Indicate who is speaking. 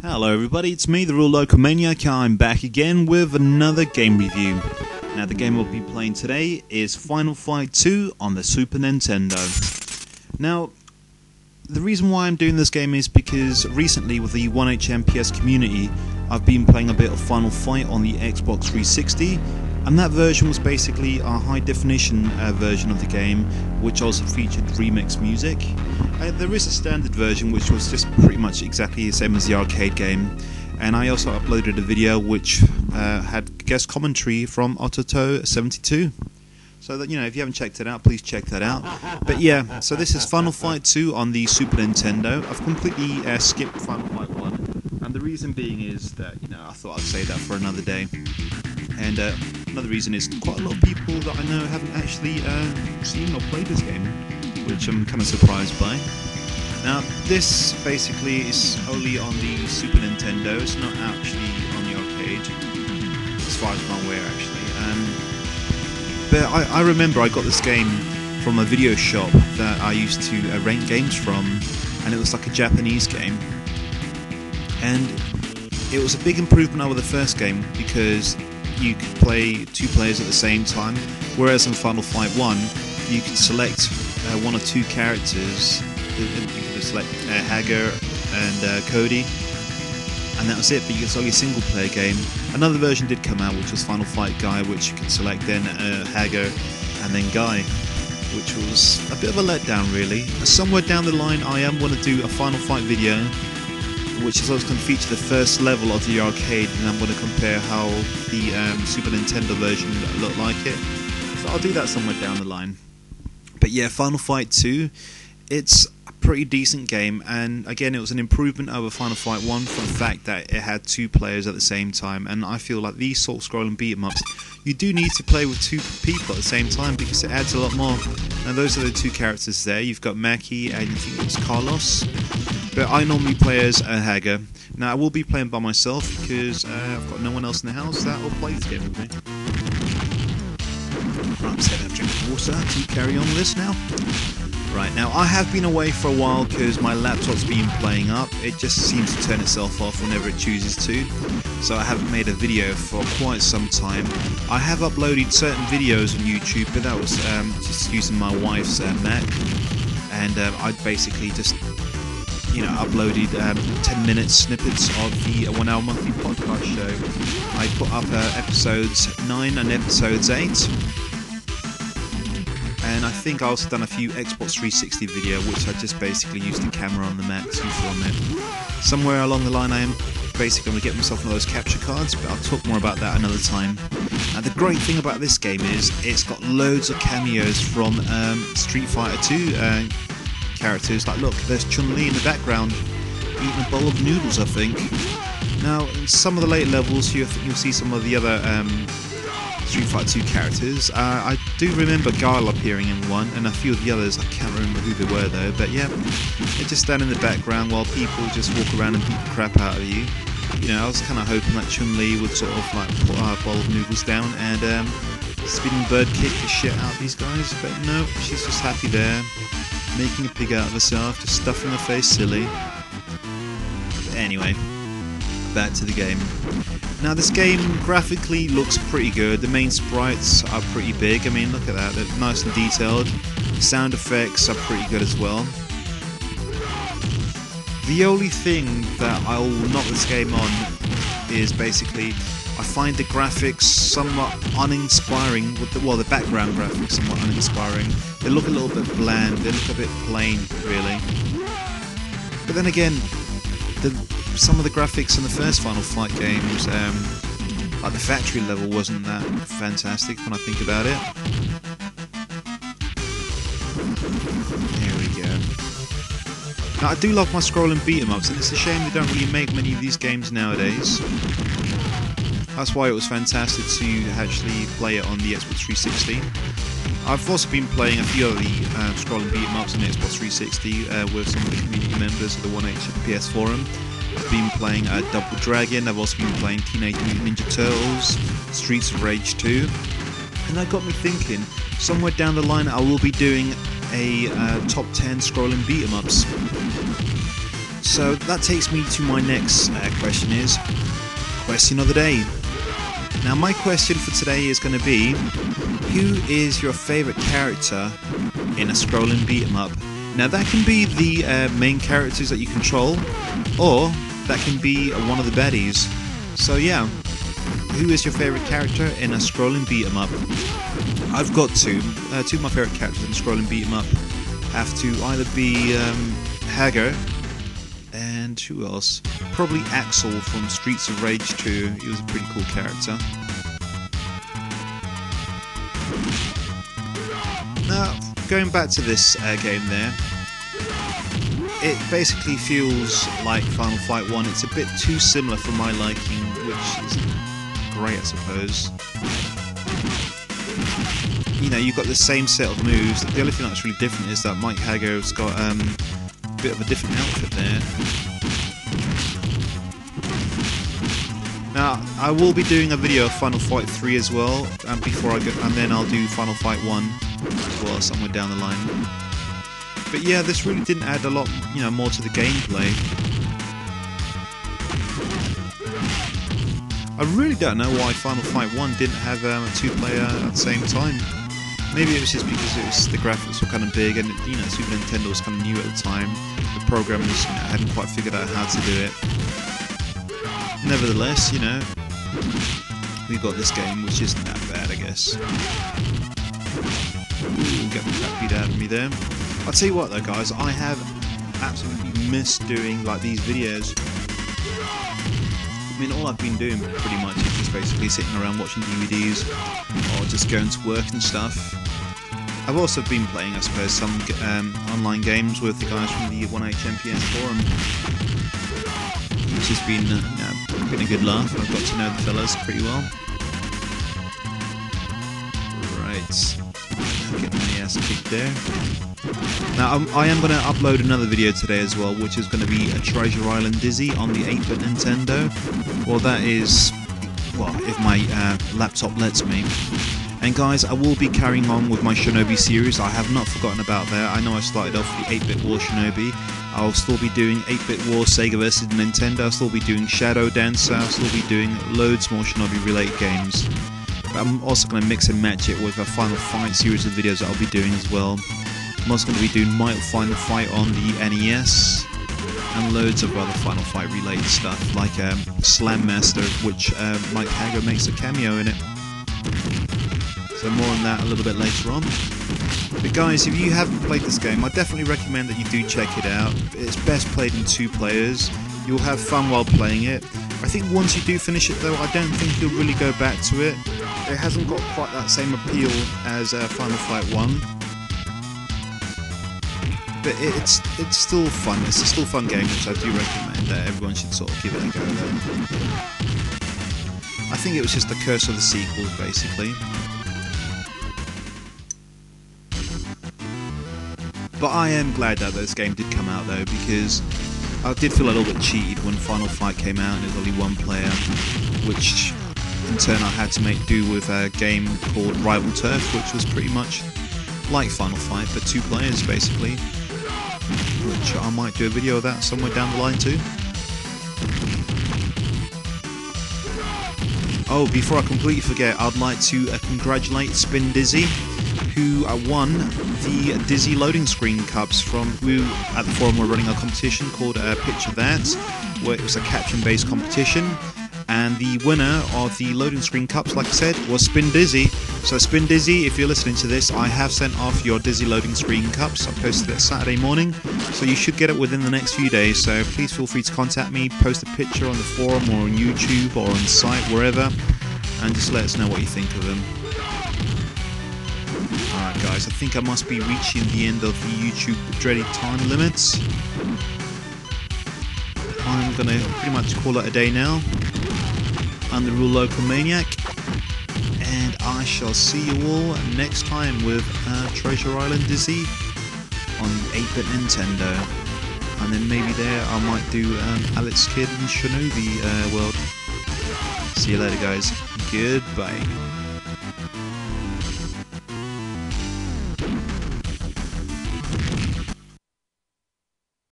Speaker 1: Hello everybody, it's me, the Real Local Maniac. I'm back again with another game review. Now the game we'll be playing today is Final Fight 2 on the Super Nintendo. Now, the reason why I'm doing this game is because recently with the 1HMPS community, I've been playing a bit of Final Fight on the Xbox 360, and that version was basically a high definition version of the game, which also featured remix music. There is a standard version which was just pretty much exactly the same as the arcade game, and I also uploaded a video which had guest commentary from Ototo72. So that, you know, if you haven't checked it out, please check that out. But yeah, so this is Final Fight 2 on the Super Nintendo. I've completely skipped Final Fight 1, and the reason being is that, you know, I thought I'd save that for another day. And another reason is quite a lot of people that I know haven't actually seen or played this game, which I'm kind of surprised by. Now, this basically is only on the Super Nintendo. It's not actually on the arcade, as far as I'm aware, actually. But I remember I got this game from a video shop that I used to rent games from, and it was like a Japanese game. And it was a big improvement over the first game because you could play two players at the same time, whereas in Final Fight 1 you could select one or two characters. You could select Hager and Cody, and that was it, but it's only a single player game. Another version did come out, which was Final Fight Guy, which you could select then Hager and then Guy, which was a bit of a letdown really. Somewhere down the line I am going to do a Final Fight video, which is also going to feature the first level of the arcade, and I'm going to compare how the Super Nintendo version looked like it. So I'll do that somewhere down the line. But yeah, Final Fight 2, it's a pretty decent game, and again it was an improvement over Final Fight 1 for the fact that it had two players at the same time, and I feel like these sort of scrolling beat-em-ups, you do need to play with two people at the same time because it adds a lot more. Now those are the two characters there. You've got Maki and I think it's Carlos. But I normally play as Hager. Now I will be playing by myself because I've got no one else in the house that will play this game with me. Right, I'm just going to have a drink of water to carry on with this now. Right, now I have been away for a while because my laptop's been playing up. It just seems to turn itself off whenever it chooses to. So I haven't made a video for quite some time. I have uploaded certain videos on YouTube, but that was just using my wife's Mac. And I basically just, you know, uploaded 10-minute snippets of the 1 hour monthly podcast show. I put up episodes 9 and episodes 8. And I think I also done a few Xbox 360 video, which I just basically used the camera on the Mac to film it. Somewhere along the line I am basically going to get myself one of those capture cards, but I'll talk more about that another time. And the great thing about this game is it's got loads of cameos from Street Fighter 2 characters. Like, look, there's Chun-Li in the background eating a bowl of noodles, I think. Now, in some of the later levels you'll see some of the other Street Fighter 2 characters. I do remember Guile appearing in one, and a few of the others, I can't remember who they were though, but yeah, they just stand in the background while people just walk around and beat the crap out of you. You know, I was kind of hoping that Chun-Li would sort of like put a bowl of noodles down and spinning bird kick the shit out of these guys, but no, she's just happy there, making a pig out of herself, just stuffing her face silly. But anyway, back to the game. Now this game graphically looks pretty good. The main sprites are pretty big. I mean, look at that, they're nice and detailed. The sound effects are pretty good as well. The only thing that I'll knock this game on is basically I find the graphics somewhat uninspiring. The background graphics somewhat uninspiring. They look a little bit bland, they look a bit plain, really. But then again, some of the graphics in the first Final Fight games, like the factory level, wasn't that fantastic when I think about it. There we go. Now I do love my scrolling beat-em-ups, and it's a shame they don't really make many of these games nowadays. That's why it was fantastic to actually play it on the Xbox 360. I've also been playing a few of the scrolling beat-em-ups on the Xbox 360 with some of the community members of the 1HPS forum. I've been playing Double Dragon, I've also been playing Teenage Mutant Ninja Turtles, Streets of Rage 2, and that got me thinking, somewhere down the line I will be doing a top 10 scrolling beat-em-ups. So that takes me to my next question is, question of the day. Now my question for today is going to be, who is your favourite character in a scrolling beat 'em up? Now that can be the main characters that you control, or that can be one of the baddies. So yeah, who is your favourite character in a scrolling beat 'em up? I've got two of my favourite characters in a scrolling beat 'em up have to either be Hagar, and who else? Probably Axel from Streets of Rage 2. He was a pretty cool character. Now, going back to this game there, it basically feels like Final Fight 1. It's a bit too similar for my liking, which isn't great, I suppose. You know, you've got the same set of moves. The only thing that's really different is that Mike Hagar's got a bit of a different outfit there. Now, I will be doing a video of Final Fight 3 as well, and then I'll do Final Fight 1 as well, somewhere down the line. But yeah, this really didn't add a lot, more to the gameplay. I really don't know why Final Fight 1 didn't have a two-player at the same time. Maybe it was just because the graphics were kind of big, and Super Nintendo was kind of new at the time. The programmers hadn't quite figured out how to do it. Nevertheless, we got this game, which isn't that bad, I guess. Ooh, get the crap beat out of me there. I'll tell you what though, guys, I have absolutely missed doing like these videos. I mean, all I've been doing pretty much is just basically sitting around watching DVDs or just going to work and stuff. I've also been playing, I suppose, some online games with the guys from the 1HMPS forum, which has been a good laugh. I've got to know the fellas pretty well. Right, get my ass kicked there. Now I am going to upload another video today as well, which is going to be a Treasure Island Dizzy on the 8-bit Nintendo. Well, that is, if my laptop lets me. And guys, I will be carrying on with my Shinobi series. I have not forgotten about that. I know I started off with the 8-bit War Shinobi. I'll still be doing 8-bit War Sega vs Nintendo. I'll still be doing Shadow Dancer. I'll still be doing loads more Shinobi related games. But I'm also going to mix and match it with a Final Fight series of videos that I'll be doing as well. I'm also going to be doing Final Fight on the NES, and loads of other Final Fight related stuff, like Slam Master, which Mike Hagar makes a cameo in it. So more on that a little bit later on. But guys, if you haven't played this game, I definitely recommend that you do check it out. It's best played in 2 players. You'll have fun while playing it. I think once you do finish it though, I don't think you'll really go back to it. It hasn't got quite that same appeal as Final Fight 1. But it's still fun. It's a still fun game, which I do recommend that everyone should sort of give it a go though. I think it was just the curse of the sequels, basically. But I am glad that this game did come out though, because I did feel a little bit cheated when Final Fight came out and it was only 1 player, which in turn I had to make do with a game called Rival Turf, which was pretty much like Final Fight, but 2 players basically, which I might do a video of that somewhere down the line too. Oh, before I completely forget, I'd like to congratulate Spin Dizzy, who won the Dizzy loading screen cups from at the forum. We're running a competition called Picture That, where it was a caption based competition, and the winner of the loading screen cups, like I said, was Spin Dizzy. So Spin Dizzy, if you're listening to this, I have sent off your Dizzy loading screen cups. I posted it Saturday morning, so you should get it within the next few days. So please feel free to contact me, post a picture on the forum or on YouTube or on the site, wherever, and just let us know what you think of them. Alright guys, I think I must be reaching the end of the YouTube dreaded time limits. I'm gonna pretty much call it a day now. I'm the Real Local Maniac, and I shall see you all next time with Treasure Island Dizzy on 8-bit Nintendo. And then maybe there I might do Alex Kidd and Shinobi World. See you later guys. Goodbye.